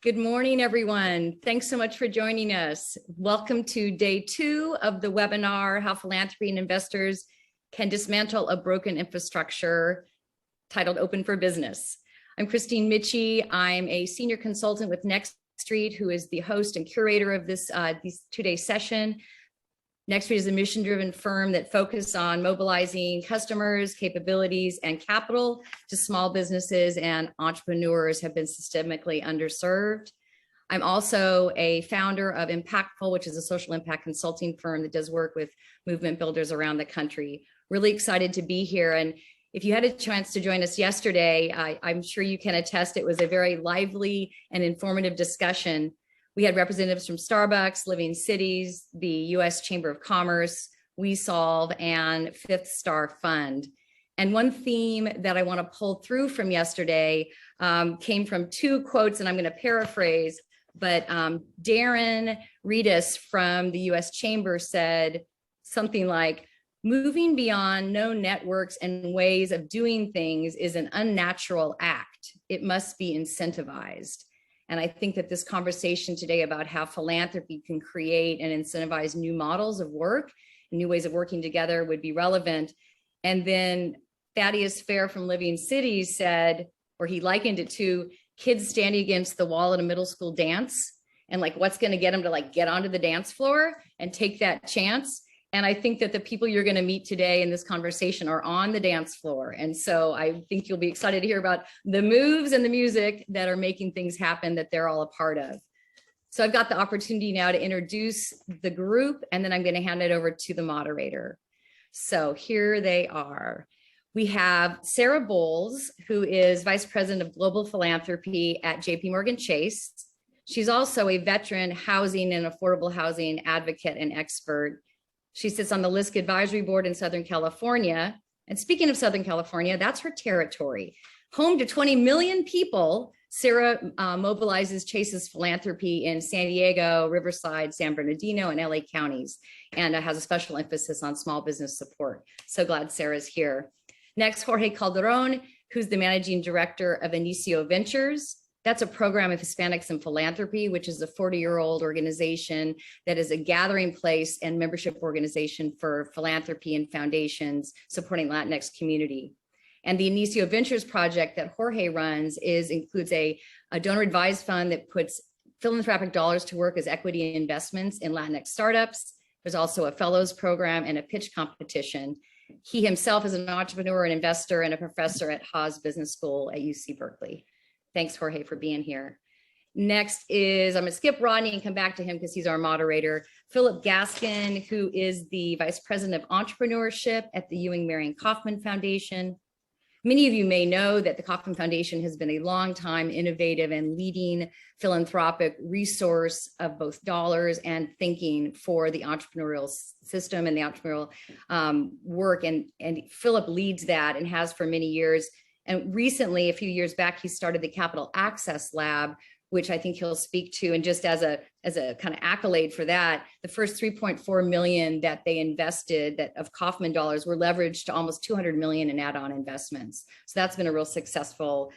Good morning, everyone. Thanks so much for joining us. Welcome to day 2 of the webinar, How Philanthropy and Investors Can Dismantle a Broken Infrastructure, titled Open for Business. I'm Christine Mitchie. I'm a senior consultant with Next Street, who is the host and curator of this two-day session. Next Street is a mission-driven firm that focuses on mobilizing customers, capabilities, and capital to small businesses and entrepreneurs have been systemically underserved. I'm also a founder of Impactful, which is a social impact consulting firm that does work with movement builders around the country. Really excited to be here. And if you had a chance to join us yesterday, I'm sure you can attest it was a very lively and informative discussion. We had representatives from Starbucks, Living Cities, the U.S. Chamber of Commerce, WeSolve, and Fifth Star Fund. And one theme that I want to pull through from yesterday came from 2 quotes, and I'm going to paraphrase, but Darren Reedus from the U.S. Chamber said something like, "Moving beyond known networks and ways of doing things is an unnatural act. It must be incentivized." And I think that this conversation today about how philanthropy can create and incentivize new models of work, new ways of working together would be relevant. And then Thaddeus Fair from Living Cities said, or he likened it to kids standing against the wall at a middle school dance and like, what's going to get them to like get onto the dance floor and take that chance. And I think that the people you're going to meet today in this conversation are on the dance floor. And so I think you'll be excited to hear about the moves and the music that are making things happen that they're all a part of. So I've got the opportunity now to introduce the group, and then I'm going to hand it over to the moderator. So here they are. We have Sarah Bowles, who is Vice President of Global Philanthropy at JPMorgan Chase. She's also a veteran housing and affordable housing advocate and expert. She sits on the LISC Advisory Board in Southern California. And speaking of Southern California, that's her territory. Home to 20 million people, Sarah mobilizes Chase's philanthropy in San Diego, Riverside, San Bernardino, and LA counties, and has a special emphasis on small business support. So glad Sarah's here. Next, Jorge Calderon, who's the managing director of Inicio Ventures. That's a program of Hispanics in Philanthropy, which is a 40-year-old organization that is a gathering place and membership organization for philanthropy and foundations supporting Latinx community. And the Inicio Ventures project that Jorge runs includes a donor advised fund that puts philanthropic dollars to work as equity investments in Latinx startups. There's also a fellows program and a pitch competition. He himself is an entrepreneur, an investor, and a professor at Haas Business School at UC Berkeley. Thanks, Jorge, for being here. Next is, I'm going to skip Rodney and come back to him because he's our moderator. Philip Gaskin, who is the Vice President of Entrepreneurship at the Ewing Marion Kauffman Foundation. Many of you may know that the Kauffman Foundation has been a long-time innovative and leading philanthropic resource of both dollars and thinking for the entrepreneurial system and the entrepreneurial work. And Philip leads that and has for many years. And recently, a few years back, he started the Capital Access Lab, which I think he'll speak to. And just as a kind of accolade for that, the first 3.4 million that they invested of Kauffman dollars were leveraged to almost 200 million in add-on investments. So that's been a real successful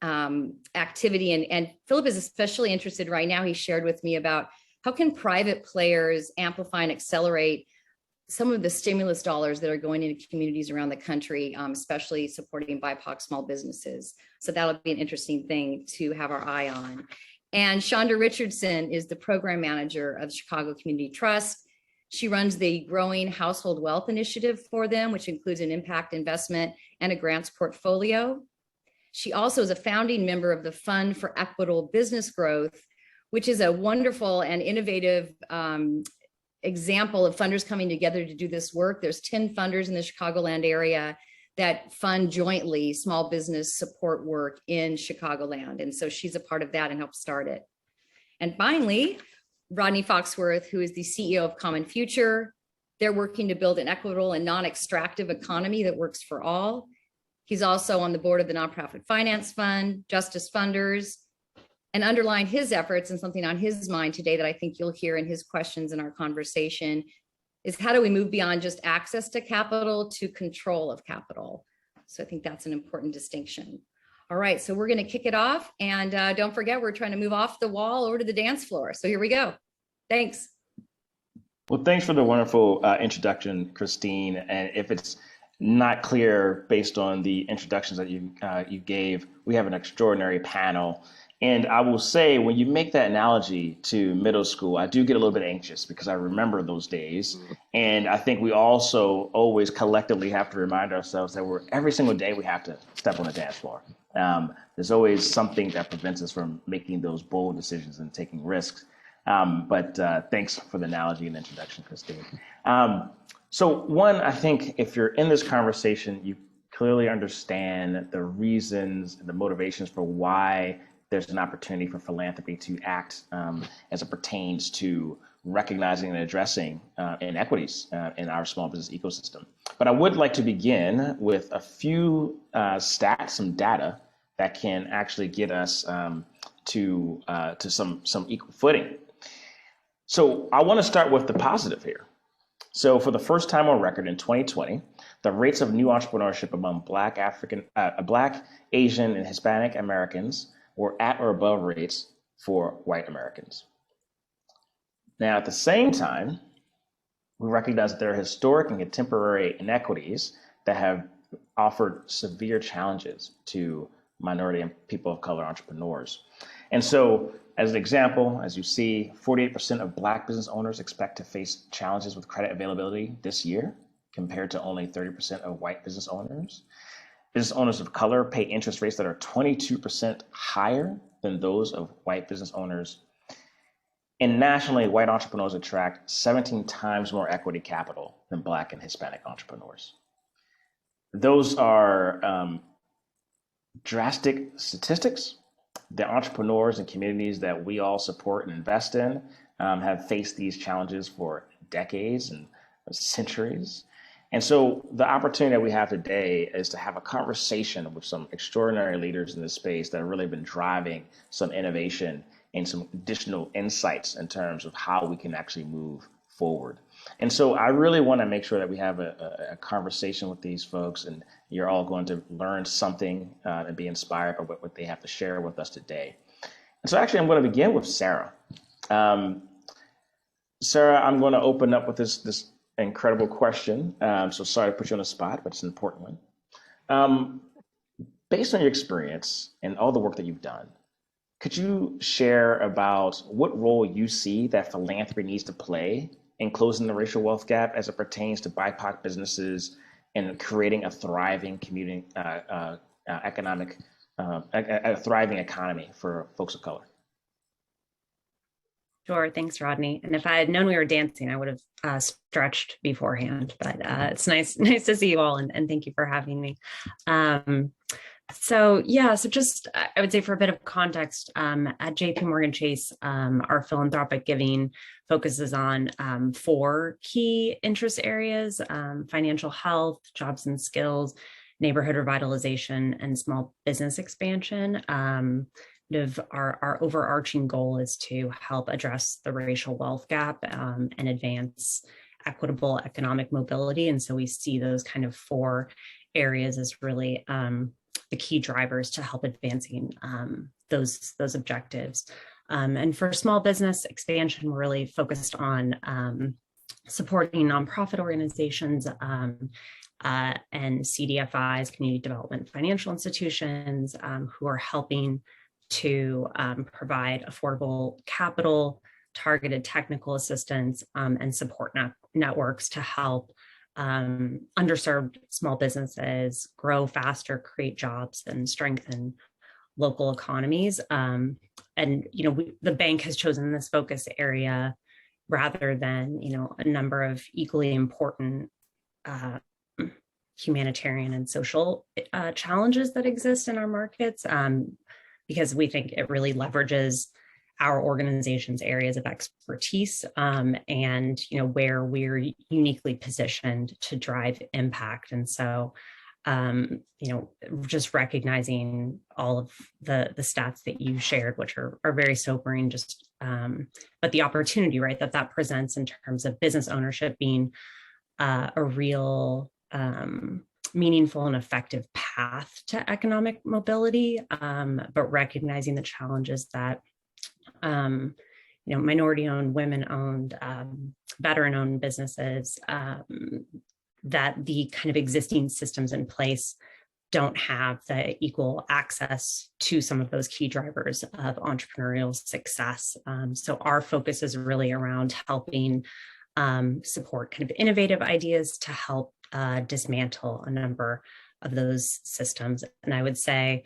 activity. And Philip is especially interested right now. He shared with me about how can private players amplify and accelerate some of the stimulus dollars that are going into communities around the country, especially supporting BIPOC small businesses. So that'll be an interesting thing to have our eye on. And Shonda Richardson is the program manager of Chicago Community Trust. She runs the Growing Household Wealth Initiative for them, which includes an impact investment and a grants portfolio. She also is a founding member of the Fund for Equitable Business Growth, which is a wonderful and innovative example of funders coming together to do this work. There's 10 funders in the Chicagoland area that fund jointly small business support work in Chicagoland. And so she's a part of that and helped start it. And finally, Rodney Foxworth, who is the CEO of Common Future. They're working to build an equitable and non-extractive economy that works for all. He's also on the board of the Nonprofit Finance Fund, Justice Funders, and underline his efforts and something on his mind today that I think you'll hear in his questions in our conversation is how do we move beyond just access to capital to control of capital? So I think that's an important distinction. All right, so we're going to kick it off. And don't forget, we're trying to move off the wall over to the dance floor. So here we go. Thanks. Well, thanks for the wonderful introduction, Christine. And if it's not clear based on the introductions that you gave, we have an extraordinary panel. And I will say, when you make that analogy to middle school, I do get a little bit anxious because I remember those days. And I think we also always collectively have to remind ourselves that every single day we have to step on the dance floor. There's always something that prevents us from making those bold decisions and taking risks. But thanks for the analogy and introduction, Christine. So one, I think if you're in this conversation, you clearly understand the reasons, the motivations for why there's an opportunity for philanthropy to act as it pertains to recognizing and addressing inequities in our small business ecosystem. But I would like to begin with a few stats, some data that can actually get us to some equal footing. So I want to start with the positive here. So for the first time on record in 2020, the rates of new entrepreneurship among Black, Asian, and Hispanic Americans were at or above rates for white Americans. Now, at the same time, we recognize that there are historic and contemporary inequities that have offered severe challenges to minority and people of color entrepreneurs. And so, as an example, as you see, 48% of Black business owners expect to face challenges with credit availability this year, compared to only 30% of white business owners. Business owners of color pay interest rates that are 22% higher than those of white business owners. And nationally, white entrepreneurs attract 17 times more equity capital than Black and Hispanic entrepreneurs. Those are drastic statistics. The entrepreneurs and communities that we all support and invest in have faced these challenges for decades and centuries. And so the opportunity that we have today is to have a conversation with some extraordinary leaders in this space that have really been driving some innovation and some additional insights in terms of how we can actually move forward. And so I really want to make sure that we have a conversation with these folks, and you're all going to learn something and be inspired by what they have to share with us today. And so actually, I'm going to begin with Sarah. Sarah, I'm going to open up with this incredible question. So sorry to put you on the spot, but it's an important one. Based on your experience and all the work that you've done, could you share about what role you see that philanthropy needs to play in closing the racial wealth gap as it pertains to BIPOC businesses and creating a thriving community, a thriving economy for folks of color? Sure. Thanks, Rodney. And if I had known we were dancing, I would have stretched beforehand, but it's nice to see you all, and thank you for having me. So just, I would say, for a bit of context, at JP Morgan Chase, our philanthropic giving focuses on 4 key interest areas: financial health, jobs and skills, neighborhood revitalization, and small business expansion. Our overarching goal is to help address the racial wealth gap and advance equitable economic mobility. And so we see those kind of 4 areas as really the key drivers to help advancing those objectives. And for small business expansion, we're really focused on supporting nonprofit organizations and CDFIs, community development financial institutions, who are helping to provide affordable capital, targeted technical assistance, and support networks to help underserved small businesses grow faster, create jobs, and strengthen local economies. The bank has chosen this focus area rather than, a number of equally important humanitarian and social challenges that exist in our markets, because we think it really leverages our organization's areas of expertise and where we're uniquely positioned to drive impact. And so just recognizing all of the stats that you shared, which are very sobering, but the opportunity, right, that presents in terms of business ownership being a real meaningful and effective path to economic mobility, but recognizing the challenges that minority-owned, women-owned, veteran-owned businesses, that the kind of existing systems in place don't have the equal access to some of those key drivers of entrepreneurial success. So our focus is really around helping support kind of innovative ideas to help dismantle a number of those systems. And I would say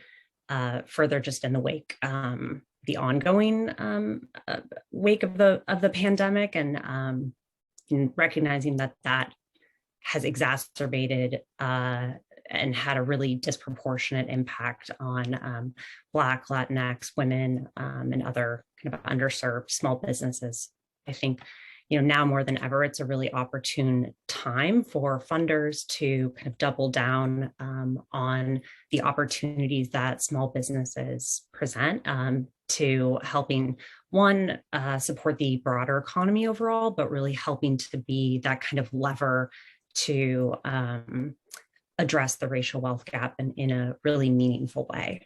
further, just in the wake, the ongoing wake of the pandemic, and recognizing that has exacerbated and had a really disproportionate impact on Black, Latinx, women, and other kind of underserved small businesses. I think, now more than ever, it's a really opportune time for funders to kind of double down on the opportunities that small businesses present to helping, one, support the broader economy overall, but really helping to be that kind of lever to address the racial wealth gap in a really meaningful way.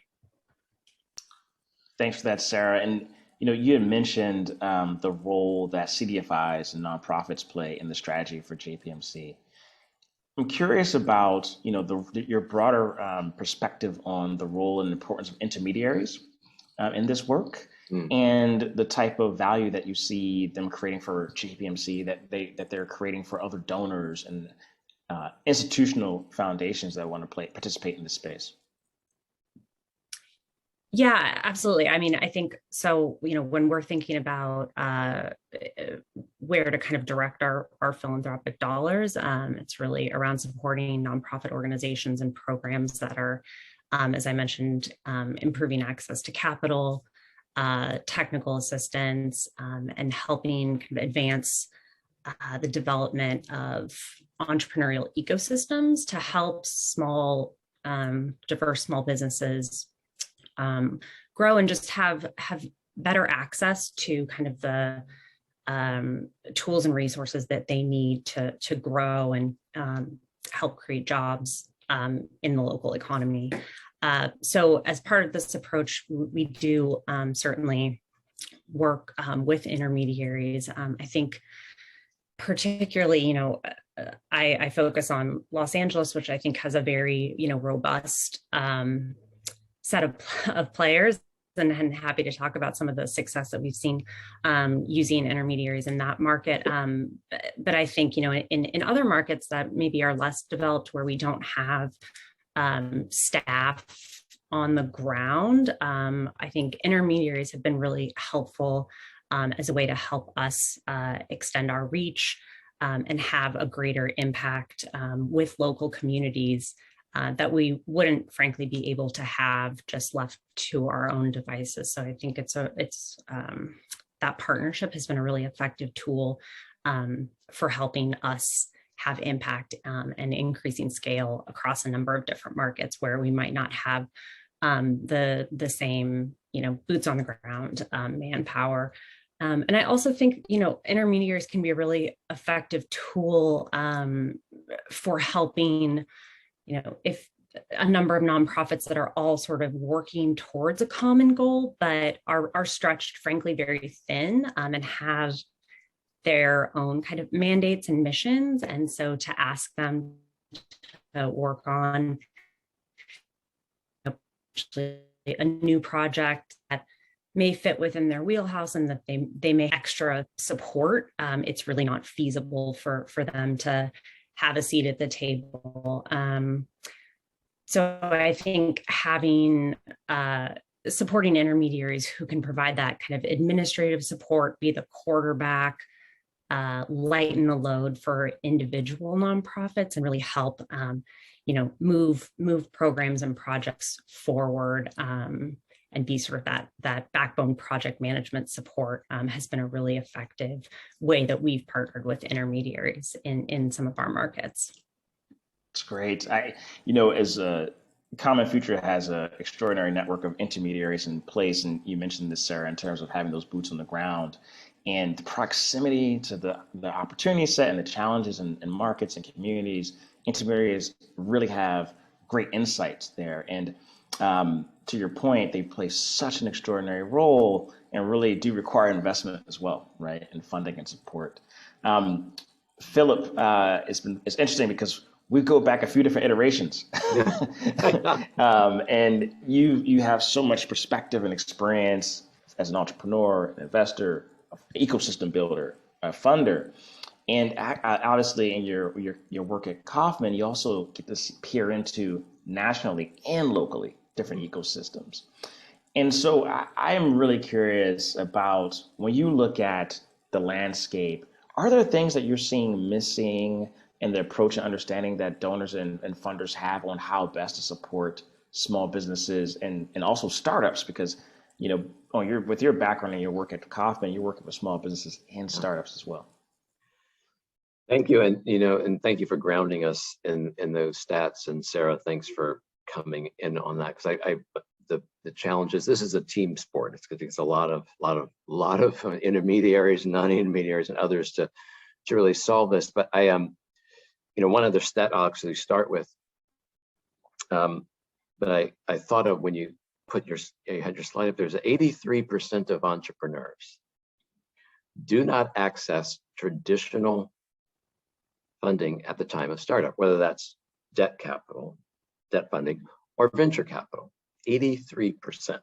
Thanks for that, Sarah. And you had mentioned the role that CDFIs and nonprofits play in the strategy for JPMC. I'm curious about your broader perspective on the role and importance of intermediaries in this work, and the type of value that you see them creating for JPMC, that they're creating for other donors and institutional foundations that want to participate in this space. Yeah, absolutely. I mean, I think so, when we're thinking about where to kind of direct our philanthropic dollars, it's really around supporting nonprofit organizations and programs that are, as I mentioned, improving access to capital, technical assistance, and helping kind of advance the development of entrepreneurial ecosystems to help small, diverse small businesses grow and just have better access to kind of the tools and resources that they need to grow and help create jobs in the local economy. So as part of this approach, we do certainly work with intermediaries. I think particularly, I focus on Los Angeles, which I think has a very, robust set of players, and I'm happy to talk about some of the success that we've seen using intermediaries in that market. But I think, in other markets that maybe are less developed, where we don't have staff on the ground, I think intermediaries have been really helpful as a way to help us extend our reach and have a greater impact with local communities that we wouldn't frankly be able to have just left to our own devices. So I think that partnership has been a really effective tool for helping us have impact and increasing scale across a number of different markets where we might not have the same, boots on the ground manpower. And I also think, intermediaries can be a really effective tool for helping, if a number of nonprofits that are all sort of working towards a common goal, but are stretched, frankly, very thin and have their own kind of mandates and missions. And so to ask them to work on a new project that may fit within their wheelhouse and that they may extra support, it's really not feasible for them to have a seat at the table. So I think having supporting intermediaries who can provide that kind of administrative support, be the quarterback, lighten the load for individual nonprofits, and really help move programs and projects forward, and be sort of that backbone project management support has been a really effective way that we've partnered with intermediaries in some of our markets. That's great. As Common Future has an extraordinary network of intermediaries in place, and you mentioned this, Sarah, in terms of having those boots on the ground and the proximity to the opportunity set and the challenges and markets and communities intermediaries really have great insights there. And to your point, they play such an extraordinary role and really do require investment as well, right? And funding and support. Philip, it's interesting because we go back a few different iterations, and you have so much perspective and experience as an entrepreneur, an investor, an ecosystem builder, a funder, and obviously in your work at Kaufman, you also get to peer into nationally and locally different ecosystems. And so I am really curious about when you look at the landscape, are there things that you're seeing missing in the approach and understanding that donors and funders have on how best to support small businesses and also startups? Because, with your background and your work at Kaufman, you're working with small businesses and startups as well. Thank you. And thank you for grounding us in those stats. And Sarah, thanks for coming in on that. Because the challenge is this is a team sport. It's a lot of intermediaries, non-intermediaries, and others to really solve this. But one other stat I'll actually start with. But I thought of when you had your slide up, there's 83% of entrepreneurs do not access traditional funding at the time of startup, whether that's debt capital, debt funding, or venture capital. 83%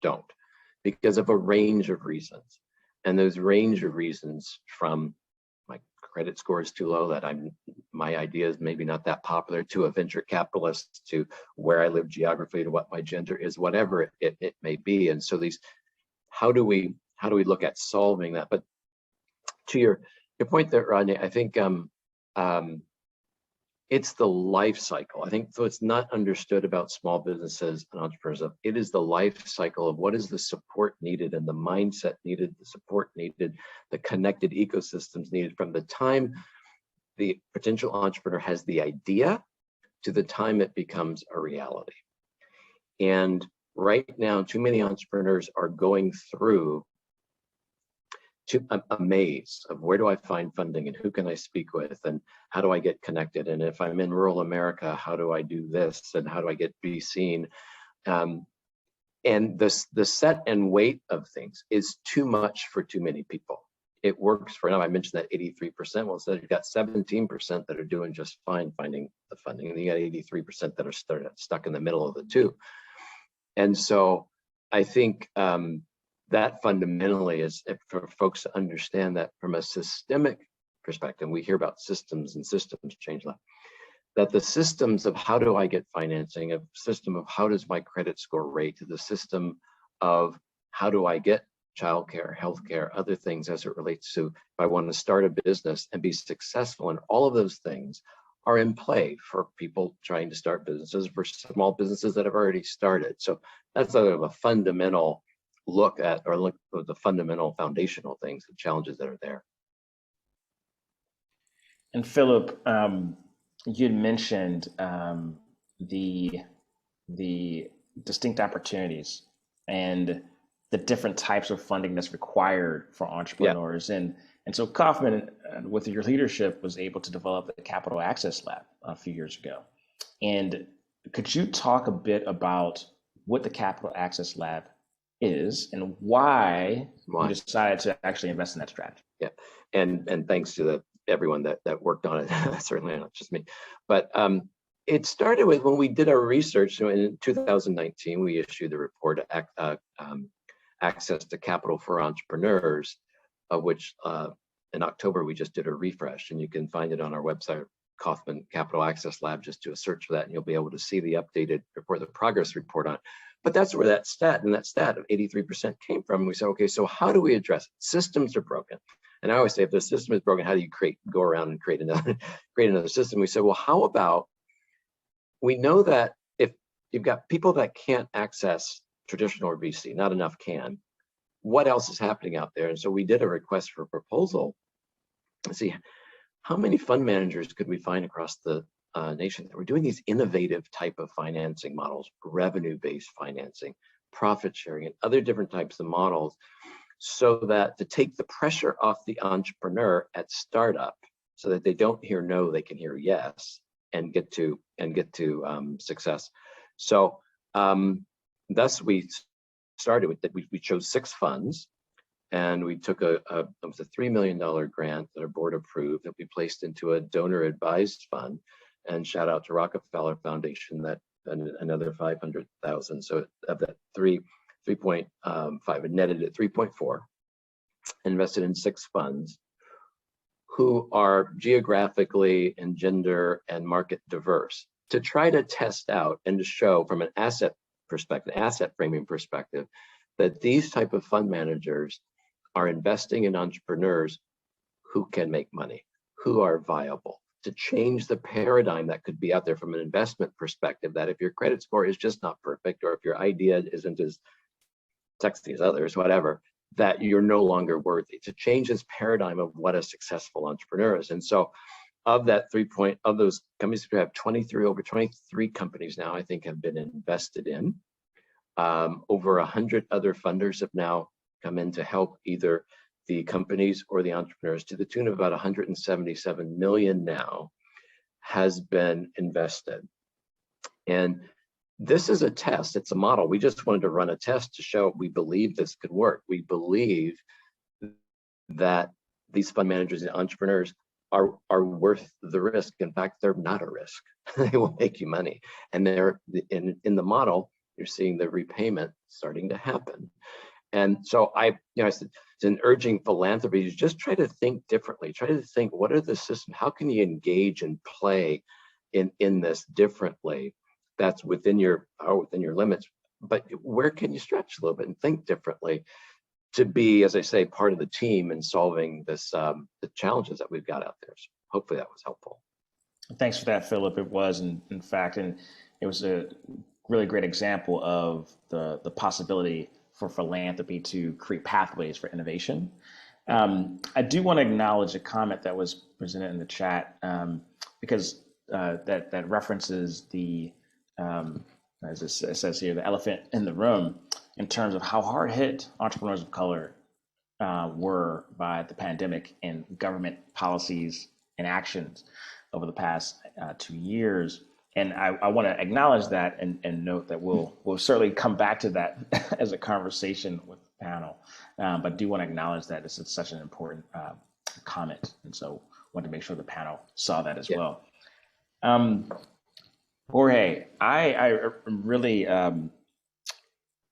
don't, because of a range of reasons. And those range of reasons, from my credit score is too low, that my idea is maybe not that popular, to a venture capitalist, to where I live geographically, to what my gender is, whatever it may be. And so how do we look at solving that? But to your point there, Rodney, I think it's the life cycle. I think so. It's not understood about small businesses and entrepreneurs. It is the life cycle of what is the support needed and the mindset needed, the support needed, the connected ecosystems needed from the time the potential entrepreneur has the idea to the time it becomes a reality. And right now, too many entrepreneurs are going through a maze of where do I find funding and who can I speak with and how do I get connected, and if I'm in rural America, how do I do this and how do I be seen? And the set and weight of things is too much for too many people. It works for now. I mentioned that 83%. Well, so you've got 17% that are doing just fine finding the funding, and you got 83% that are stuck in the middle of the two. And so I think that fundamentally is for folks to understand that from a systemic perspective, we hear about systems and systems change that the systems of how do I get financing, a system of how does my credit score rate, to the system of how do I get childcare, healthcare, other things as it relates to if I want to start a business and be successful, and all of those things are in play for people trying to start businesses, for small businesses that have already started. So that's sort of a fundamental look at the fundamental foundational things, the challenges that are there. And Philip, you had mentioned the distinct opportunities and the different types of funding that's required for entrepreneurs. Yeah. And so Kaufman, with your leadership, was able to develop the Capital Access Lab a few years ago. And could you talk a bit about what the Capital Access Lab is and why you decided to actually invest in that strategy? Yeah, and thanks to everyone that worked on it, certainly not just me. But it started with when we did our research. So in 2019, we issued the report, Access to Capital for Entrepreneurs, of which in October we just did a refresh, and you can find it on our website, Kaufman Capital Access Lab. Just do a search for that and you'll be able to see the updated report, the progress report on it. But that's where that stat of 83% came from. We said, okay, so how do we address it? Systems are broken. And I always say, if the system is broken, how do you go around and create another system? We said, well, how about, we know that if you've got people that can't access traditional or VC, not enough can, what else is happening out there? And so we did a request for proposal to see how many fund managers could we find across the nation that were doing these innovative type of financing models, revenue-based financing, profit sharing, and other different types of models, so that to take the pressure off the entrepreneur at startup, so that they don't hear no, they can hear yes, get to success. So thus we started with that. We chose 6 funds, and we took it was a $3 million grant that our board approved that we placed into a donor advised fund. And shout out to Rockefeller Foundation, that another 500,000. So of that 3.5, it netted at 3.4, invested in 6 funds who are geographically and gender and market diverse, to try to test out and to show from an asset perspective, asset framing perspective, that these type of fund managers are investing in entrepreneurs who can make money, who are viable, to change the paradigm that could be out there from an investment perspective, that if your credit score is just not perfect, or if your idea isn't as sexy as others, whatever, that you're no longer worthy, to change this paradigm of what a successful entrepreneur is. And so of that of those companies, we have over 23 companies now, I think, have been invested in. Over 100 other funders have now come in to help either the companies or the entrepreneurs, to the tune of about 177 million now has been invested. And this is a test, it's a model. We just wanted to run a test to show we believe this could work. We believe that these fund managers and entrepreneurs are worth the risk. In fact, they're not a risk. They will make you money. And they're in the model, you're seeing the repayment starting to happen. And so I said, it's an urging philanthropy to just try to think differently. Try to think, what are the systems? How can you engage and play in this differently? That's within your limits. But where can you stretch a little bit and think differently to be, as I say, part of the team in solving this the challenges that we've got out there? So hopefully that was helpful. Thanks for that, Philip. It was, in fact, and it was a really great example of the possibility for philanthropy to create pathways for innovation. I do want to acknowledge a comment that was presented in the chat, because that references the, as it says here, the elephant in the room in terms of how hard hit entrepreneurs of color were by the pandemic and government policies and actions over the past 2 years. And I want to acknowledge that and note that we'll certainly come back to that as a conversation with the panel. But do want to acknowledge that it's such an important comment. And so wanted to make sure the panel saw that as well. Jorge, I really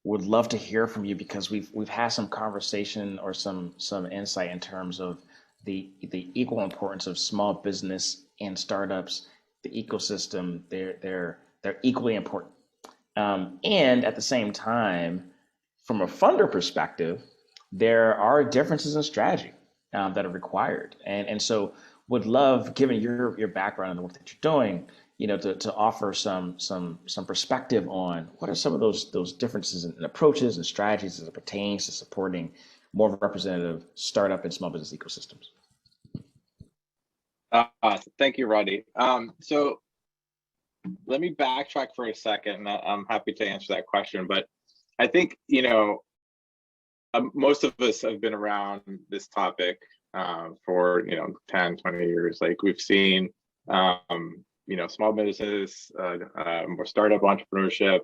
would love to hear from you, because we've had some conversation or some insight in terms of the equal importance of small business and startups. The ecosystem, they're equally important. And at the same time, from a funder perspective, there are differences in strategy that are required. And so would love, given your background and the work that you're doing, to offer some perspective on what are some of those differences in approaches and strategies as it pertains to supporting more representative startup and small business ecosystems. Thank you, Roddy. So let me backtrack for a second, and I'm happy to answer that question. But I think, most of us have been around this topic for, 10, 20 years. Like, we've seen, small business, more startup entrepreneurship,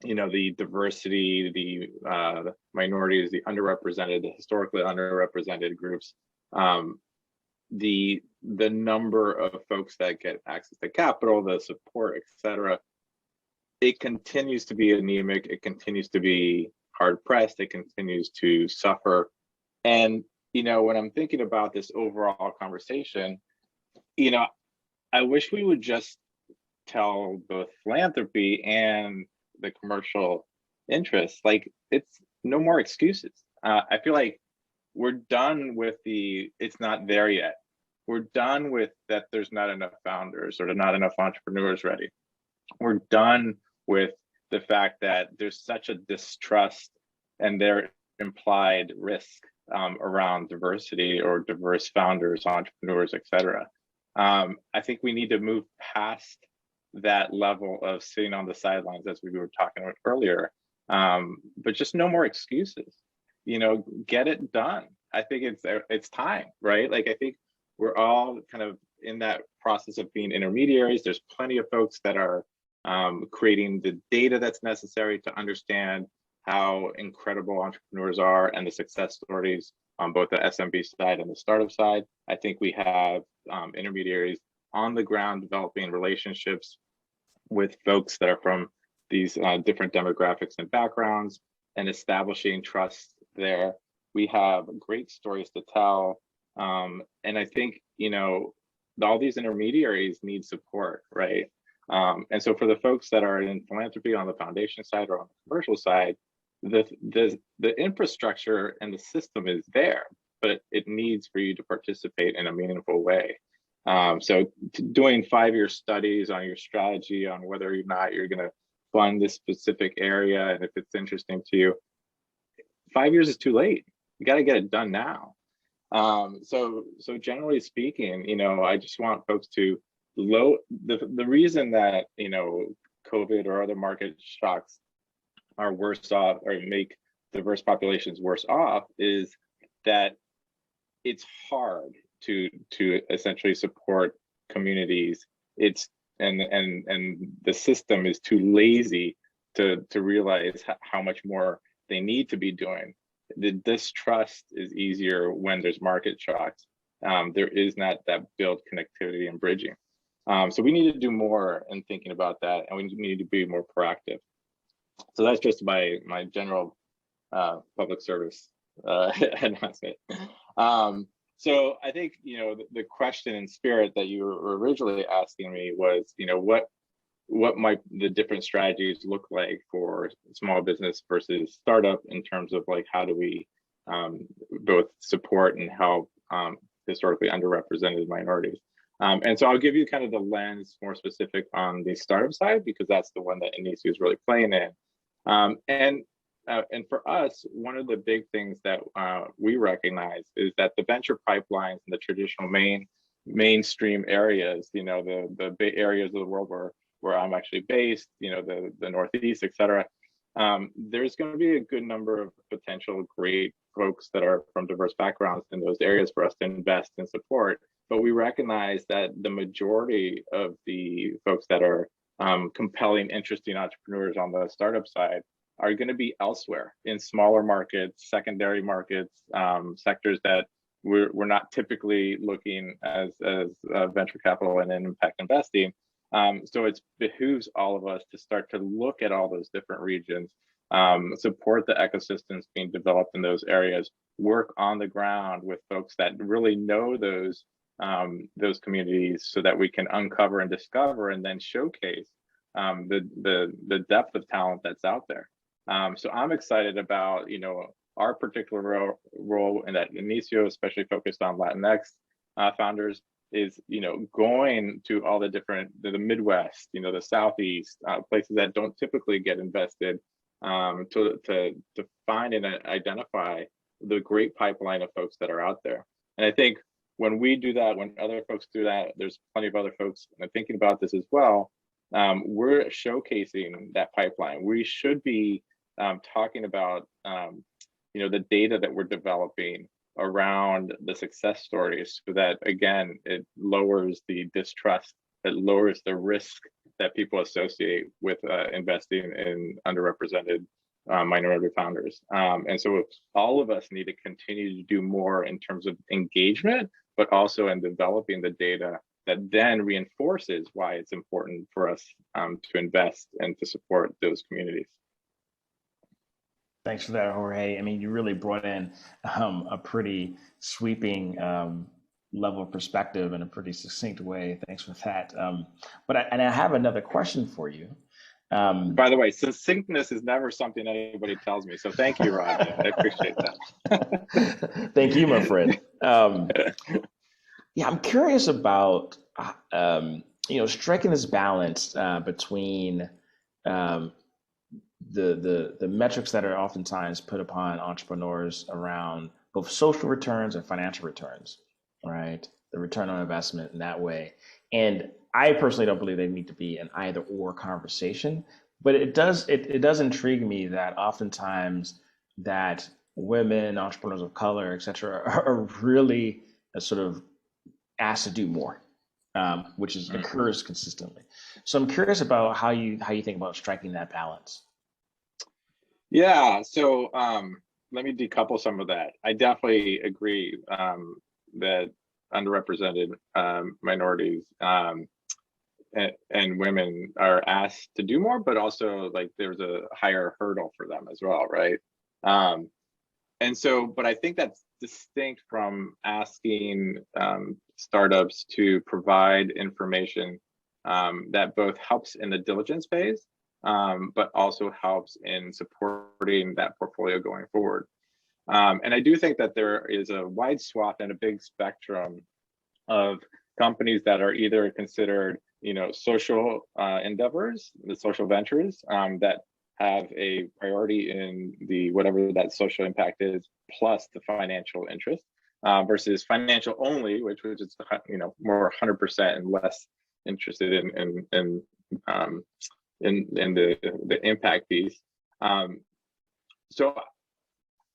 the diversity, the minorities, the underrepresented, the historically underrepresented groups. The number of folks that get access to capital, the support, et cetera, it continues to be anemic. It continues to be hard pressed. It continues to suffer. And, when I'm thinking about this overall conversation, I wish we would just tell both philanthropy and the commercial interests, like, it's no more excuses. I feel like we're done with it's not there yet. We're done with that there's not enough founders or not enough entrepreneurs ready. We're done with the fact that there's such a distrust and their implied risk around diversity or diverse founders, entrepreneurs, et cetera. I think we need to move past that level of sitting on the sidelines, as we were talking about earlier, but just no more excuses. Get it done. I think it's time, right? Like, I think we're all kind of in that process of being intermediaries. There's plenty of folks that are creating the data that's necessary to understand how incredible entrepreneurs are and the success stories on both the SMB side and the startup side. I think we have intermediaries on the ground developing relationships with folks that are from these different demographics and backgrounds and establishing trust there. We have great stories to tell. And I think, all these intermediaries need support, right? And so for the folks that are in philanthropy on the foundation side or on the commercial side, the infrastructure and the system is there, but it needs for you to participate in a meaningful way. So doing 5-year studies on your strategy on whether or not you're going to fund this specific area, and if it's interesting to you, 5 years is too late. You got to get it done now. So generally speaking, I just want folks to the reason that, COVID or other market shocks are worse off or make diverse populations worse off is that it's hard to essentially support communities. And the system is too lazy to realize how much more they need to be doing. The distrust is easier when there's market shocks. There is not that build connectivity and bridging. So we need to do more in thinking about that, and we need to be more proactive. So that's just my general public service announcement. So I think, the question in spirit that you were originally asking me was, what might the different strategies look like for small business versus startup in terms of like, how do we both support and help historically underrepresented minorities? And so I'll give you kind of the lens more specific on the startup side, because that's the one that Inicio is really playing in. And for us, one of the big things that we recognize is that the venture pipelines in the traditional mainstream areas, the big areas of the world where I'm actually based, the Northeast, et cetera, there's going to be a good number of potential great folks that are from diverse backgrounds in those areas for us to invest and support. But we recognize that the majority of the folks that are compelling, interesting entrepreneurs on the startup side are going to be elsewhere in smaller markets, secondary markets, sectors that we're not typically looking as venture capital and impact investing. So it behooves all of us to start to look at all those different regions, support the ecosystems being developed in those areas, work on the ground with folks that really know those communities so that we can uncover and discover and then showcase the depth of talent that's out there. So I'm excited about, our particular role in that Inicio, especially focused on Latinx founders, is, going to all the different, the Midwest, the Southeast, places that don't typically get invested, to find and identify the great pipeline of folks that are out there. And I think when we do that, when other folks do that, there's plenty of other folks thinking about this as well. We're showcasing that pipeline. We should be talking about the data that we're developing around the success stories, so that again it lowers the distrust, it lowers the risk that people associate with investing in underrepresented minority founders. And so all of us need to continue to do more in terms of engagement, but also in developing the data that then reinforces why it's important for us to invest and to support those communities. Thanks for that, Jorge. I mean, you really brought in a pretty sweeping level of perspective in a pretty succinct way. Thanks for that. But I have another question for you. By the way, succinctness is never something anybody tells me. So thank you, Rod. I appreciate that. Thank you, my friend. Yeah, I'm curious about striking this balance between the metrics that are oftentimes put upon entrepreneurs around both social returns and financial returns, right? The return on investment in that way. And I personally don't believe they need to be an either or conversation, but it does intrigue me that oftentimes that women, entrepreneurs of color, et cetera, are really sort of asked to do more, which is occurs consistently. So I'm curious about how you think about striking that balance. Yeah, so let me decouple some of that. I definitely agree that underrepresented minorities and women are asked to do more, but also like there's a higher hurdle for them as well, right? And so, but I think that's distinct from asking startups to provide information that both helps in the diligence phase, but also helps in supporting that portfolio going forward. And I do think that there is a wide swath and a big spectrum of companies that are either considered, social endeavors, the social ventures that have a priority in the whatever that social impact is, plus the financial interest, versus financial only, which is more 100% and less interested in the impact piece. So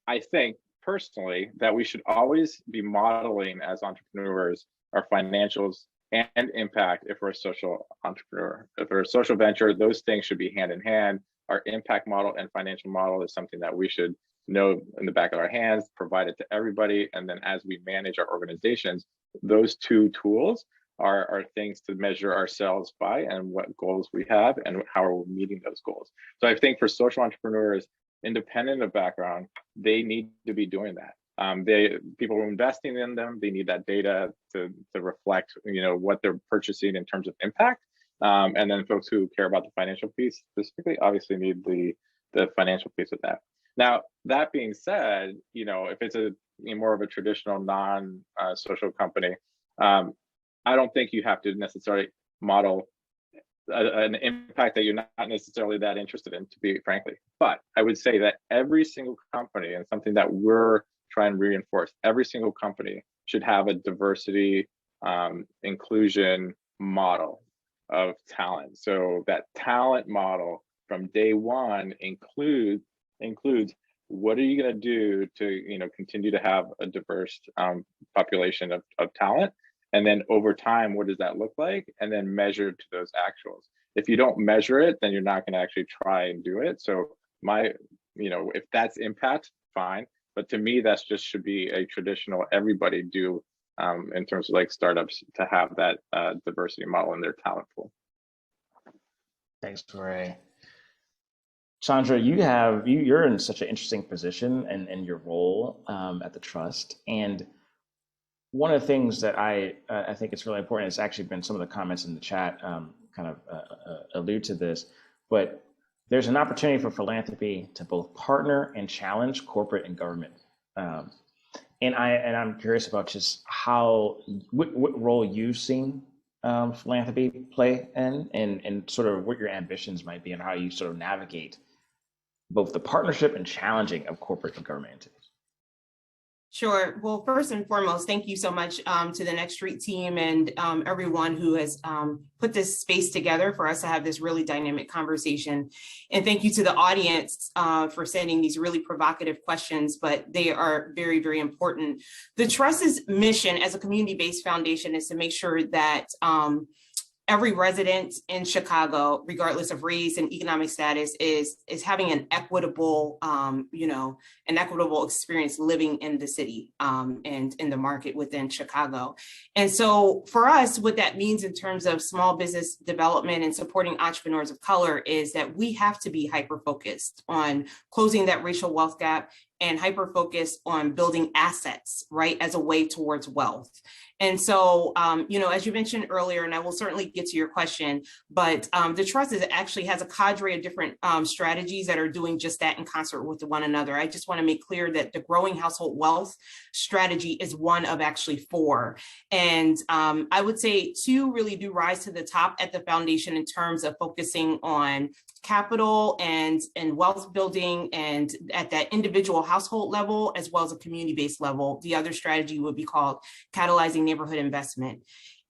I think personally that we should always be modeling as entrepreneurs our financials and impact if we're a social entrepreneur. If we're a social venture, those things should be hand in hand. Our impact model and financial model is something that we should know in the back of our hands, provide it to everybody. And then as we manage our organizations, those two tools are things to measure ourselves by and what goals we have and how are we meeting those goals. So I think for social entrepreneurs, independent of background, they need to be doing that. People are investing in them, they need that data to reflect, what they're purchasing in terms of impact. And then folks who care about the financial piece specifically obviously need the financial piece of that. Now, that being said, if it's a more of a traditional non-social company, I don't think you have to necessarily model an impact that you're not necessarily that interested in, to be frankly. But I would say that every single company, and something that we're trying to reinforce, every single company should have a diversity inclusion model of talent. So that talent model from day one includes what are you going to do to continue to have a diverse population of talent, and then over time what does that look like, and then measure to those actuals. If you don't measure it, then you're not going to actually try and do it. So if that's impact, fine, but to me that's just should be a traditional everybody do in terms of like startups to have that diversity model in their talent pool. Thanks, Ray. Chandra, you're in such an interesting position in your role at the trust, and one of the things that I think it's really important, it's actually been some of the comments in the chat kind of allude to this, but there's an opportunity for philanthropy to both partner and challenge corporate and government. And I'm curious about just what role you've seen philanthropy play in, and sort of what your ambitions might be and how you sort of navigate both the partnership and challenging of corporate and government entities. Sure. Well, first and foremost, thank you so much to the Next Street team and everyone who has put this space together for us to have this really dynamic conversation. And thank you to the audience for sending these really provocative questions, but they are very, very important. The Trust's mission as a community-based foundation is to make sure that every resident in Chicago, regardless of race and economic status, is having an equitable, an equitable experience living in the city and in the market within Chicago. And so for us, what that means in terms of small business development and supporting entrepreneurs of color is that we have to be hyper-focused on closing that racial wealth gap and hyper-focused on building assets, right, as a way towards wealth. And so, as you mentioned earlier, and I will certainly get to your question, but the Trust actually has a cadre of different strategies that are doing just that in concert with one another. I just want to make clear that the growing household wealth strategy is one of actually 4. And I would say 2 really do rise to the top at the foundation in terms of focusing on capital and wealth building and at that individual household level, as well as a community-based level. The other strategy would be called catalyzing neighborhood investment.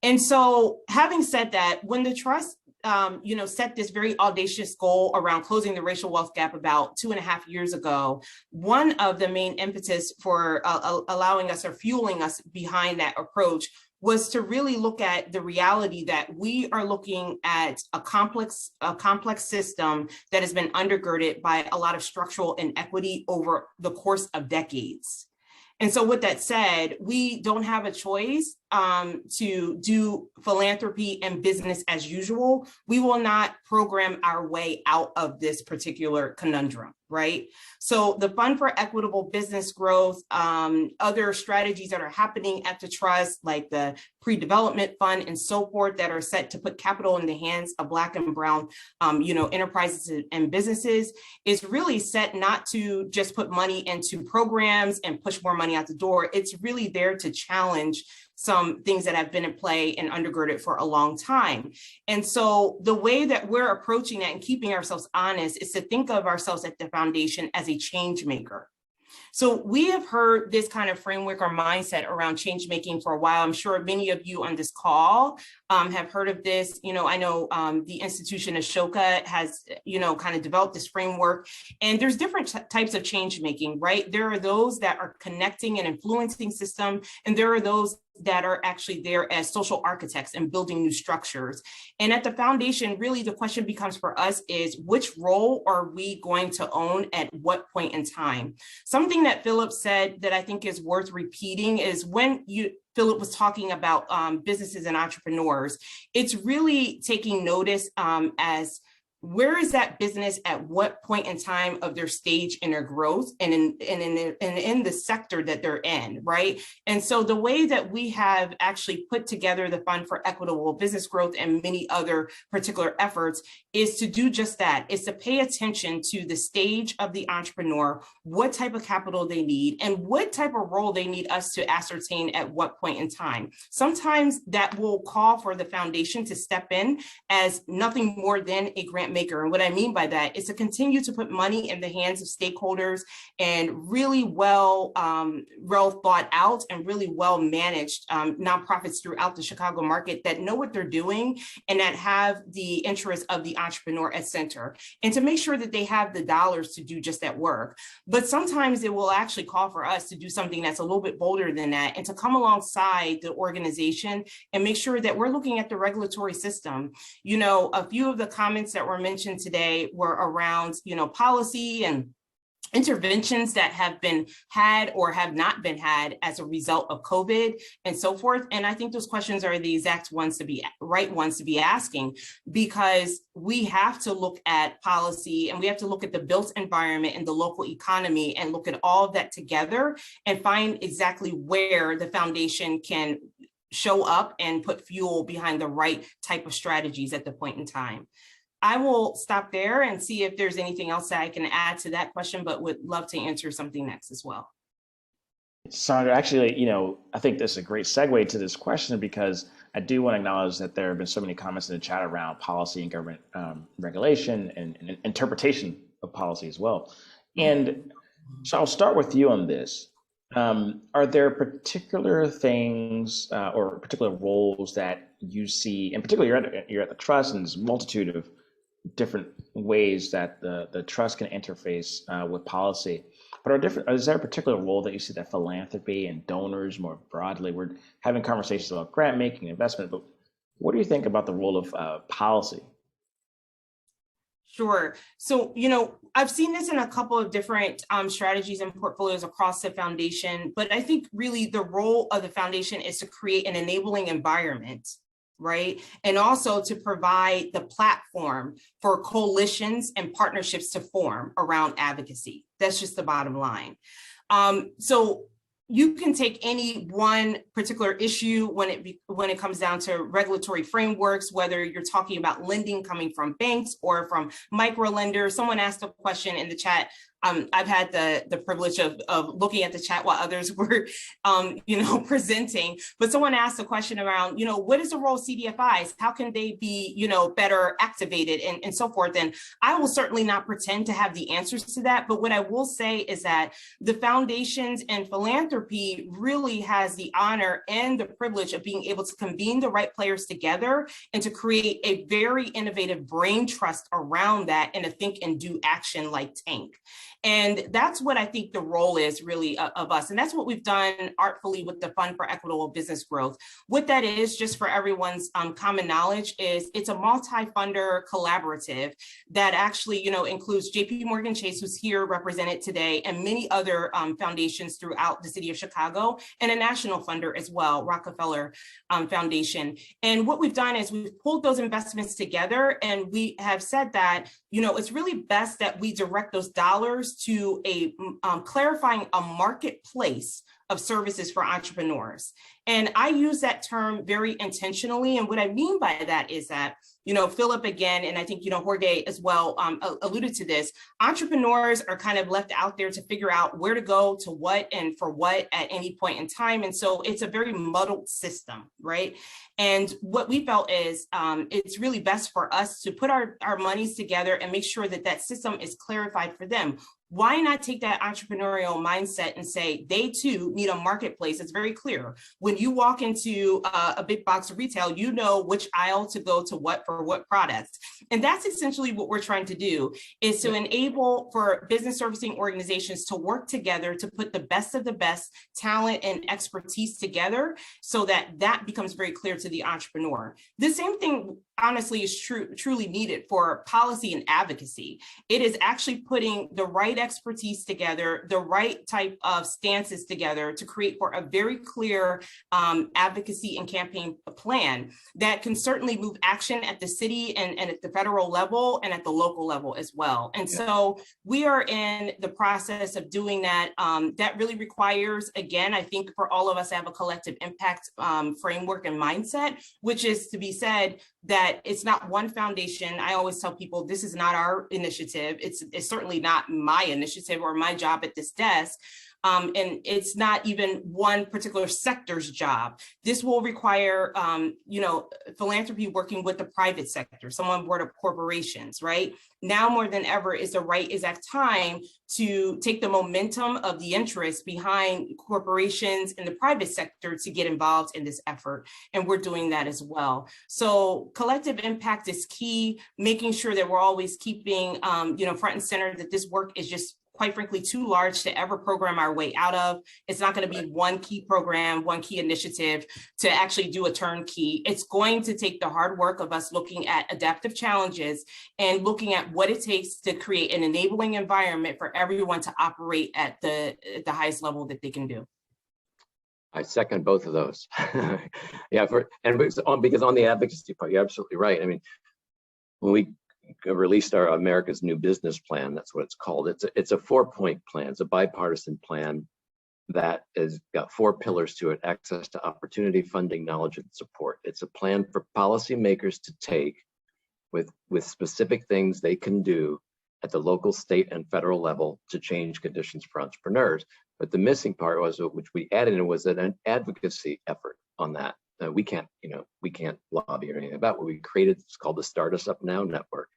And so having said that, when the Trust set this very audacious goal around closing the racial wealth gap about 2.5 years ago, one of the main impetus for allowing us or fueling us behind that approach was to really look at the reality that we are looking at a complex system that has been undergirded by a lot of structural inequity over the course of decades. And so with that said, we don't have a choice to do philanthropy and business as usual. We will not program our way out of this particular conundrum, right? So the Fund for Equitable Business Growth, other strategies that are happening at the trust, like the pre-development fund and so forth, that are set to put capital in the hands of Black and Brown, enterprises and businesses, is really set not to just put money into programs and push more money out the door. It's really there to challenge some things that have been in play and undergirded for a long time. And so the way that we're approaching that and keeping ourselves honest is to think of ourselves at the foundation as a change maker. So we have heard this kind of framework or mindset around change making for a while. I'm sure many of you on this call have heard of this. I know the institution Ashoka has, kind of developed this framework, and there's different types of change making, right? There are those that are connecting and influencing system, and there are those that are actually there as social architects and building new structures. And at the foundation, really the question becomes for us is, which role are we going to own at what point in time? Something that Philip said that I think is worth repeating is Philip was talking about businesses and entrepreneurs, it's really taking notice as where is that business at what point in time of their stage in their growth and in the sector that they're in, right? And so the way that we have actually put together the Fund for Equitable Business Growth and many other particular efforts is to do just that, is to pay attention to the stage of the entrepreneur, what type of capital they need, and what type of role they need us to ascertain at what point in time. Sometimes that will call for the foundation to step in as nothing more than a grant maker. And what I mean by that is to continue to put money in the hands of stakeholders and really well thought out and really well managed nonprofits throughout the Chicago market that know what they're doing and that have the interest of the entrepreneur at center, and to make sure that they have the dollars to do just that work. But sometimes it will actually call for us to do something that's a little bit bolder than that, and to come alongside the organization and make sure that we're looking at the regulatory system. A few of the comments that were mentioned today were around, policy and interventions that have been had or have not been had as a result of COVID and so forth. And I think those questions are the exact ones to be asking, because we have to look at policy and we have to look at the built environment and the local economy and look at all of that together and find exactly where the foundation can show up and put fuel behind the right type of strategies at the point in time. I will stop there and see if there's anything else that I can add to that question, but would love to answer something next as well. Sandra, actually, I think this is a great segue to this question, because I do want to acknowledge that there have been so many comments in the chat around policy and government regulation and interpretation of policy as well. And so I'll start with you on this. Are there particular things or particular roles that you see, in particular, you're at the trust, and there's a multitude of different ways that the trust can interface with policy, but is there a particular role that you see that philanthropy and donors more broadly? We're having conversations about grant making, investment, but what do you think about the role of policy? Sure. So, I've seen this in a couple of different strategies and portfolios across the foundation, but I think really the role of the foundation is to create an enabling environment, right? And also to provide the platform for coalitions and partnerships to form around advocacy. That's just the bottom line. So you can take any one particular issue when it comes down to regulatory frameworks, whether you're talking about lending coming from banks or from micro lenders. Someone asked a question in the chat. I've had the privilege of looking at the chat while others were, presenting. But someone asked a question around, what is the role of CDFIs? How can they be, better activated and so forth? And I will certainly not pretend to have the answers to that. But what I will say is that the foundations and philanthropy really has the honor and the privilege of being able to convene the right players together and to create a very innovative brain trust around that and a think and do action like tank. And that's what I think the role is really of us. And that's what we've done artfully with the Fund for Equitable Business Growth. What that is, just for everyone's common knowledge, is it's a multi-funder collaborative that actually, includes JP Morgan Chase, who's here represented today, and many other foundations throughout the city of Chicago, and a national funder as well, Rockefeller Foundation. And what we've done is we've pulled those investments together, and we have said that, it's really best that we direct those dollars to a clarifying a marketplace of services for entrepreneurs. And I use that term very intentionally. And what I mean by that is that, Philip again, and I think, Jorge as well alluded to this, entrepreneurs are kind of left out there to figure out where to go to what and for what at any point in time. And so it's a very muddled system, right? And what we felt is it's really best for us to put our monies together and make sure that that system is clarified for them. Why not take that entrepreneurial mindset and say they too need a marketplace? It's very clear. When you walk into a big box of retail, you know which aisle to go to what for what products. And that's essentially what we're trying to do, is to enable for business servicing organizations to work together to put the best of the best talent and expertise together so that that becomes very clear to the entrepreneur. The same thing honestly is truly needed for policy and advocacy. It is actually putting the right expertise together, the right type of stances together to create for a very clear advocacy and campaign plan that can certainly move action at the city and at the federal level and at the local level as well. And so we are in the process of doing that. That really requires, again, I think for all of us to have a collective impact framework and mindset, which is to be said that it's not one foundation. I always tell people this is not our initiative. It's certainly not my initiative or my job at this desk. And it's not even one particular sector's job. This will require, philanthropy working with the private sector, someone board of corporations, right? Now more than ever is the right exact time to take the momentum of the interest behind corporations in the private sector to get involved in this effort. And we're doing that as well. So collective impact is key, making sure that we're always keeping, front and center that this work is just quite frankly, too large to ever program our way out of. It's not going to be one key program, one key initiative to actually do a turnkey. It's going to take the hard work of us looking at adaptive challenges and looking at what it takes to create an enabling environment for everyone to operate at the highest level that they can do. I second both of those. Because on the advocacy part, you're absolutely right. I mean, when we released our America's New Business Plan, that's what it's called. It's a 4-point plan. It's a bipartisan plan that has got 4 pillars to it: access to opportunity, funding, knowledge, and support. It's a plan for policymakers to take with specific things they can do at the local, state, and federal level to change conditions for entrepreneurs. But the missing part was, which we added in, was an advocacy effort on that. We can't lobby or anything about what we created. It's called the Start Us Up Now Network.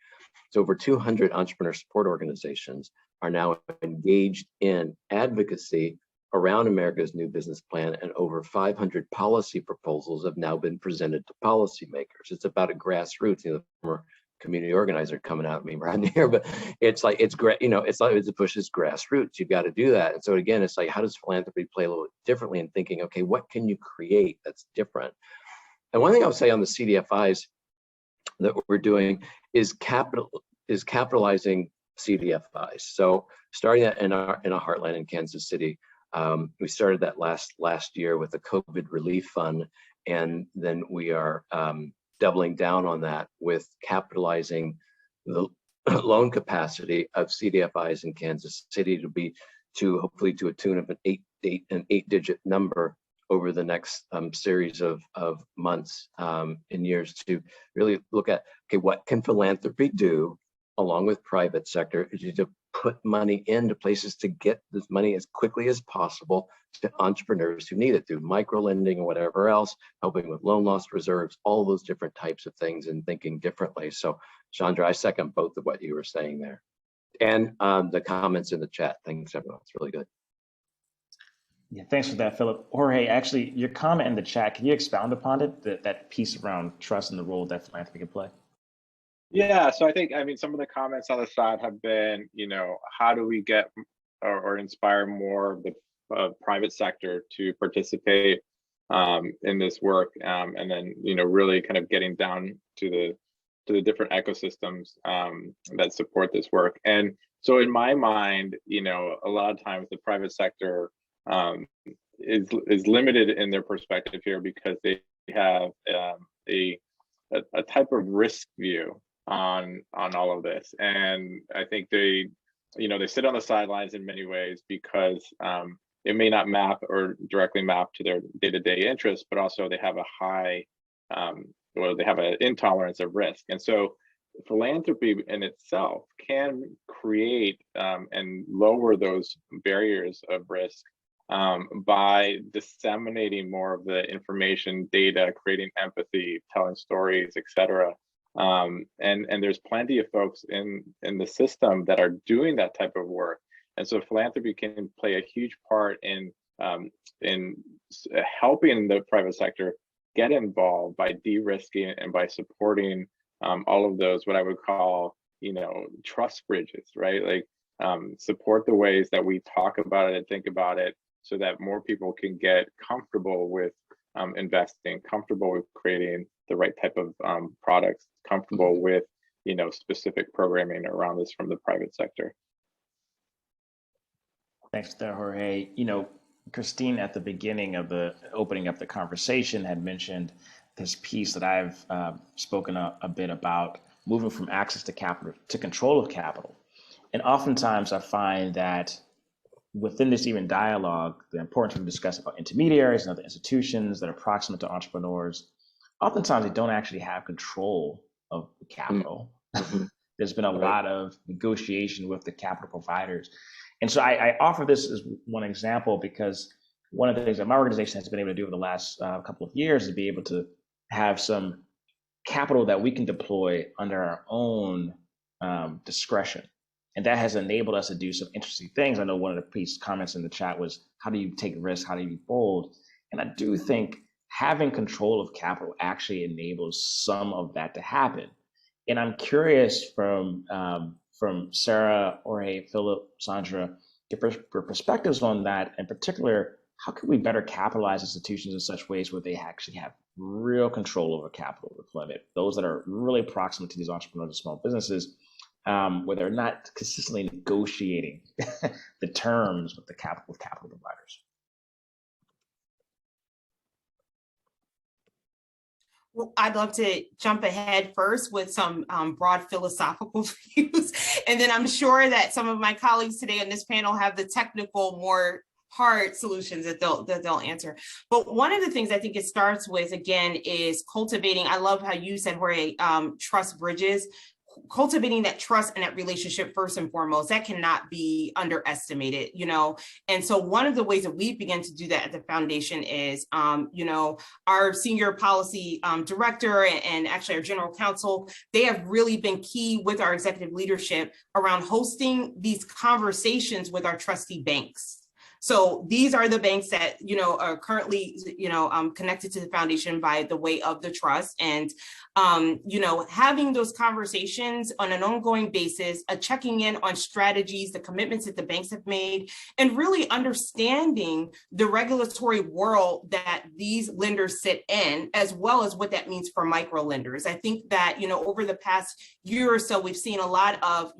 So over 200 entrepreneur support organizations are now engaged in advocacy around America's New Business Plan, and over 500 policy proposals have now been presented to policymakers. It's about a grassroots, the former community organizer coming out at me around here, but it's great, it pushes grassroots. You've got to do that. And so again, it's like, how does philanthropy play a little differently in thinking, okay, what can you create that's different? And one thing I'll say on the CDFIs that we're doing is capitalizing CDFIs. So starting that in our heartland in Kansas City, we started that last year with the COVID relief fund, and then we are doubling down on that with capitalizing the loan capacity of CDFIs in Kansas City to hopefully to a tune of an 8-digit number over the next series of months and years, to really look at, okay, what can philanthropy do along with private sector to put money into places to get this money as quickly as possible to entrepreneurs who need it, through micro lending or whatever else, helping with loan loss reserves, all those different types of things, and thinking differently. So Chandra, I second both of what you were saying there. And the comments in the chat. Thanks everyone, it's really good. Yeah, thanks for that, Philip. Jorge, actually, your comment in the chat, can you expound upon it, that piece around trust and the role that philanthropy can play? Yeah, so I think, I mean, some of the comments on the side have been, how do we get or inspire more of the private sector to participate in this work, and then, really kind of getting down to the different ecosystems that support this work. And so in my mind, a lot of times the private sector is limited in their perspective here because they have a type of risk view on all of this. And I think they sit on the sidelines in many ways because it may not map or directly map to their day-to-day interests, but also they have a high, they have an intolerance of risk. And so philanthropy in itself can create and lower those barriers of risk by disseminating more of the information, data, creating empathy, telling stories, etc. And there's plenty of folks in the system that are doing that type of work. And so philanthropy can play a huge part in helping the private sector get involved by de-risking and by supporting all of those, what I would call, trust bridges, right? Like support the ways that we talk about it and think about it so that more people can get comfortable with investing, comfortable with creating the right type of products, comfortable with, specific programming around this from the private sector. Thanks, Jorge. Christine, at the beginning of the opening up the conversation, had mentioned this piece that I've spoken a bit about, moving from access to capital to control of capital. And oftentimes I find that within this even dialogue, the importance we discuss about intermediaries and other institutions that are proximate to entrepreneurs, oftentimes they don't actually have control of the capital. Mm-hmm. There's been a lot of negotiation with the capital providers. And so I offer this as one example because one of the things that my organization has been able to do over the last couple of years is be able to have some capital that we can deploy under our own discretion. And that has enabled us to do some interesting things. I know one of the comments in the chat was, how do you take risks? How do you be bold? And I do think having control of capital actually enables some of that to happen. And I'm curious from Sarah, Jorge, Philip, Sandra, your perspectives on that. In particular, how can we better capitalize institutions in such ways where they actually have real control over capital deployment? Those that are really proximate to these entrepreneurs and small businesses, where they're not consistently negotiating the terms with the capital providers. Well, I'd love to jump ahead first with some broad philosophical views, and then I'm sure that some of my colleagues today on this panel have the technical, more hard solutions that they'll answer. But one of the things I think it starts with, again, is cultivating. I love how you said, Jorge, trust bridges. Cultivating that trust and that relationship first and foremost, that cannot be underestimated, And so one of the ways that we begin to do that at the foundation is, our senior policy director and actually our general counsel, they have really been key with our executive leadership around hosting these conversations with our trustee banks. So these are the banks that, are currently, connected to the foundation by the way of the trust. And, having those conversations on an ongoing basis, checking in on strategies, the commitments that the banks have made, and really understanding the regulatory world that these lenders sit in, as well as what that means for micro lenders. I think that, over the past year or so, we've seen a lot of,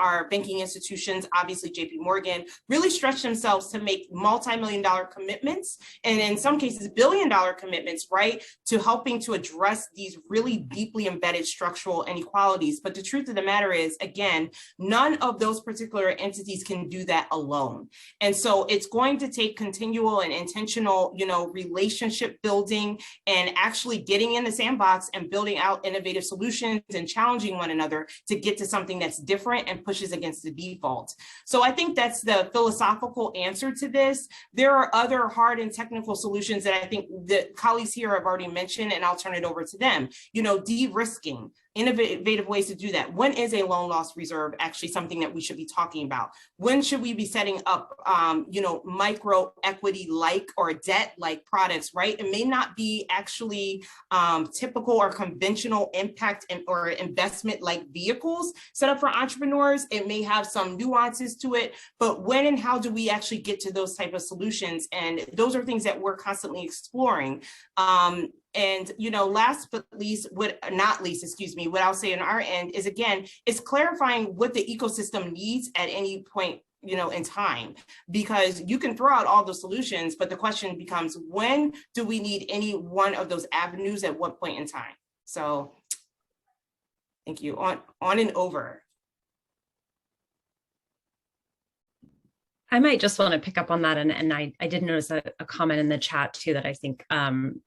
our banking institutions, obviously JP Morgan, really stretch themselves to make multi-million-dollar commitments, and in some cases, billion-dollar commitments, right, to helping to address these really deeply embedded structural inequalities. But the truth of the matter is, again, none of those particular entities can do that alone. And so it's going to take continual and intentional, relationship building and actually getting in the sandbox and building out innovative solutions and challenging one another to get to something that's different and pushes against the default. So I think that's the philosophical answer to this. There are other hard and technical solutions that I think the colleagues here have already mentioned, and I'll turn it over to them. De-risking, innovative ways to do that. When is a loan loss reserve actually something that we should be talking about? When should we be setting up, micro equity like or debt like products, right? It may not be actually typical or conventional impact or investment like vehicles set up for entrepreneurs. It may have some nuances to it, but when and how do we actually get to those type of solutions? And those are things that we're constantly exploring. And last but least, what I'll say on our end is, again, it's clarifying what the ecosystem needs at any point, in time, because you can throw out all the solutions, but the question becomes, when do we need any one of those avenues at what point in time? So thank you. On and over. I might just want to pick up on that. And I did notice a comment in the chat too that I think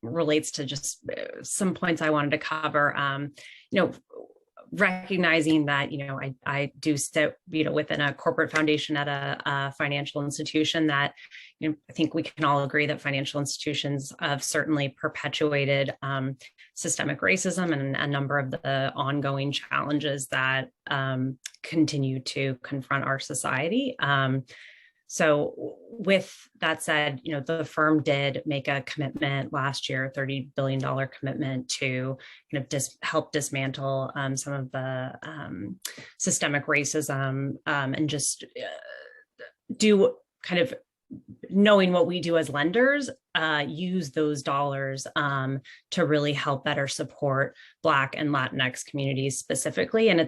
relates to just some points I wanted to cover. Recognizing that, I do sit, within a corporate foundation at a financial institution that, I think we can all agree that financial institutions have certainly perpetuated systemic racism and a number of the ongoing challenges that continue to confront our society. So with that said, the firm did make a commitment last year, $30 billion commitment to help dismantle some of the systemic racism and just do kind of, knowing what we do as lenders, use those dollars to really help better support Black and Latinx communities specifically. And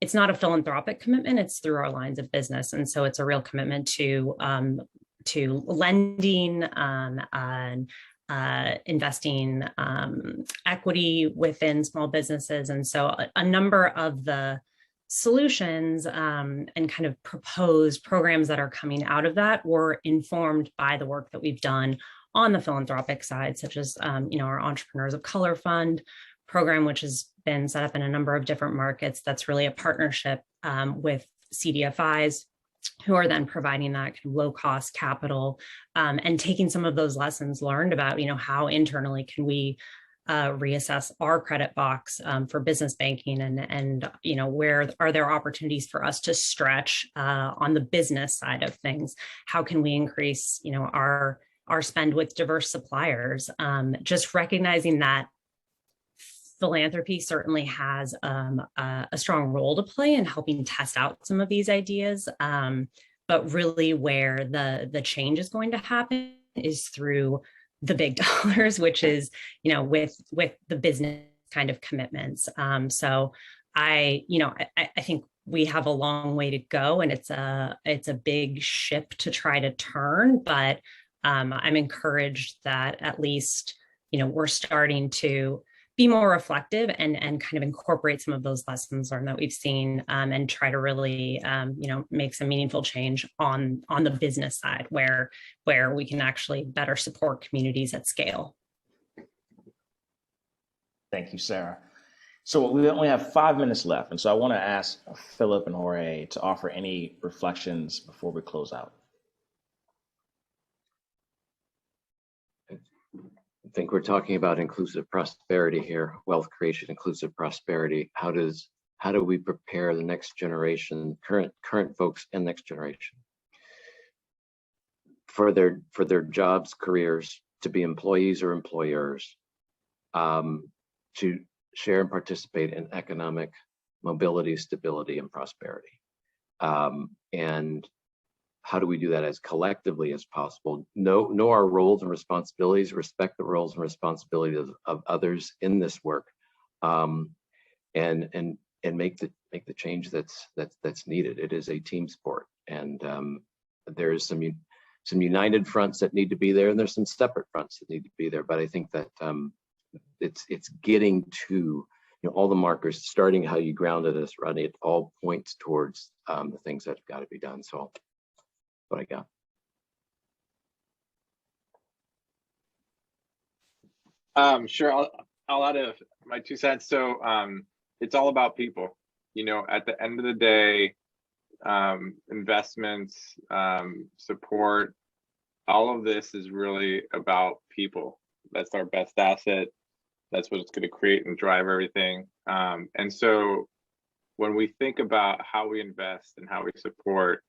it's not a philanthropic commitment, it's through our lines of business. And so it's a real commitment to lending and investing equity within small businesses. And so a number of the solutions and kind of proposed programs that are coming out of that were informed by the work that we've done on the philanthropic side, such as our Entrepreneurs of Color Fund program, which has been set up in a number of different markets. That's really a partnership with CDFIs, who are then providing that kind of low-cost capital and taking some of those lessons learned about, how internally can we reassess our credit box for business banking and where are there opportunities for us to stretch on the business side of things? How can we increase, our spend with diverse suppliers? Just recognizing that philanthropy certainly has a strong role to play in helping test out some of these ideas, but really where the change is going to happen is through the big dollars, which is, with the business kind of commitments. So I think we have a long way to go, and it's a big ship to try to turn, but I'm encouraged that at least, we're starting to be more reflective and kind of incorporate some of those lessons learned that we've seen and try to really, make some meaningful change on the business side where we can actually better support communities at scale. Thank you, Sarah. So we only have 5 minutes left. And so I want to ask Philip and Jorge to offer any reflections before we close out. I think we're talking about inclusive prosperity here, wealth creation, inclusive prosperity. How do we prepare the next generation, current folks and next generation for their jobs, careers, to be employees or employers, to share and participate in economic mobility, stability, and prosperity. And how do we do that as collectively as possible? Know our roles and responsibilities, respect the roles and responsibilities of others in this work, and make the change that's needed. It is a team sport, and there is some united fronts that need to be there, and there's some separate fronts that need to be there. But I think that it's getting to all the markers, starting how you grounded us, Rodney. It all points towards the things that have got to be done. So. What I got. Sure, I'll add my 2 cents. So it's all about people. At the end of the day, investments, support, all of this is really about people. That's our best asset. That's what's going to create and drive everything. And so when we think about how we invest and how we support,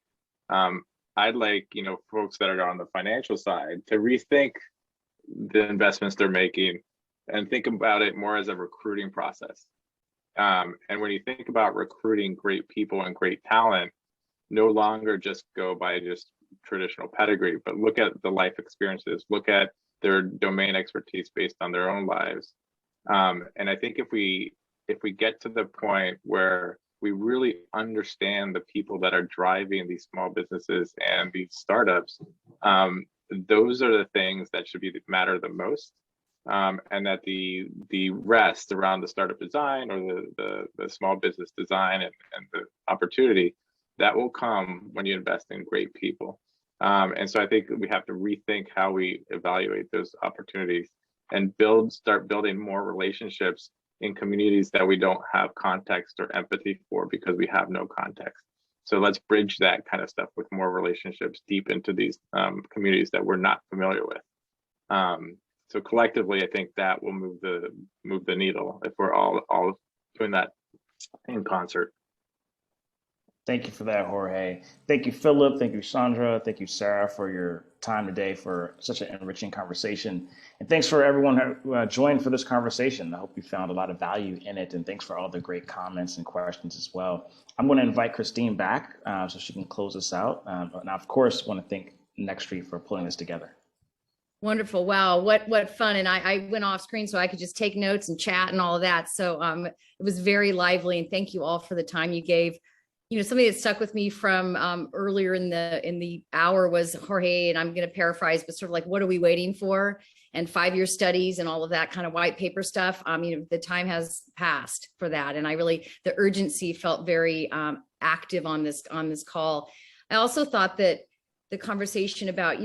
I'd like, folks that are on the financial side to rethink the investments they're making and think about it more as a recruiting process. And when you think about recruiting great people and great talent, no longer just go by just traditional pedigree, but look at the life experiences, look at their domain expertise based on their own lives. And I think if we get to the point where we really understand the people that are driving these small businesses and these startups, those are the things that should matter the most. And that the rest around the startup design or the small business design and the opportunity, that will come when you invest in great people. And so I think we have to rethink how we evaluate those opportunities and start building more relationships in communities that we don't have context or empathy for because we have no context. So let's bridge that kind of stuff with more relationships deep into these communities that we're not familiar with. So collectively, I think that will move the needle if we're all doing that in concert. Thank you for that, Jorge. Thank you, Philip. Thank you, Sandra. Thank you, Sarah, for your time today for such an enriching conversation. And thanks for everyone who joined for this conversation. I hope you found a lot of value in it. And thanks for all the great comments and questions as well. I'm going to invite Christine back so she can close us out. And I, of course, want to thank Next Street for pulling this together. Wonderful. Wow. What fun. And I went off screen so I could just take notes and chat and all of that. So it was very lively. And thank you all for the time you gave. Something that stuck with me from earlier in the hour was Jorge, and I'm going to paraphrase, but sort of like, what are we waiting for? And 5-year studies and all of that kind of white paper stuff. The time has passed for that. And the urgency felt very active on this call. I also thought that the conversation about,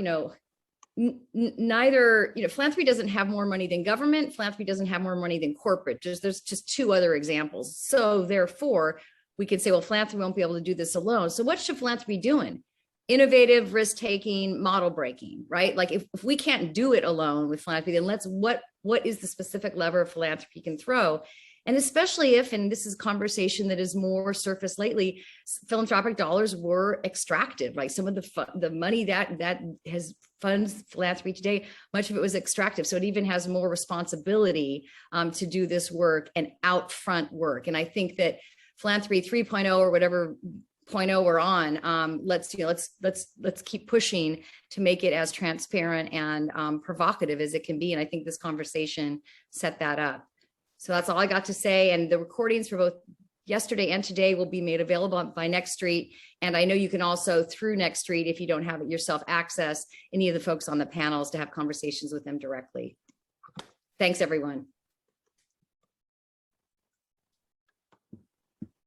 neither, philanthropy doesn't have more money than government. Philanthropy doesn't have more money than corporate. There's just 2 other examples. So therefore, we could say, well, philanthropy won't be able to do this alone. So what should philanthropy be doing? Innovative, risk-taking, model breaking, right? Like if we can't do it alone with philanthropy, then what is the specific lever philanthropy can throw? And especially if, and this is a conversation that is more surfaced lately, philanthropic dollars were extractive, right? Some of the money that has funds philanthropy today, much of it was extractive. So it even has more responsibility to do this work and out-front work. And I think that Philanthropy 3.0 or whatever 0.0 we're on, let's keep pushing to make it as transparent and provocative as it can be. And I think this conversation set that up. So that's all I got to say. And the recordings for both yesterday and today will be made available by Next Street. And I know you can also, through Next Street, if you don't have it yourself, access any of the folks on the panels to have conversations with them directly. Thanks, everyone.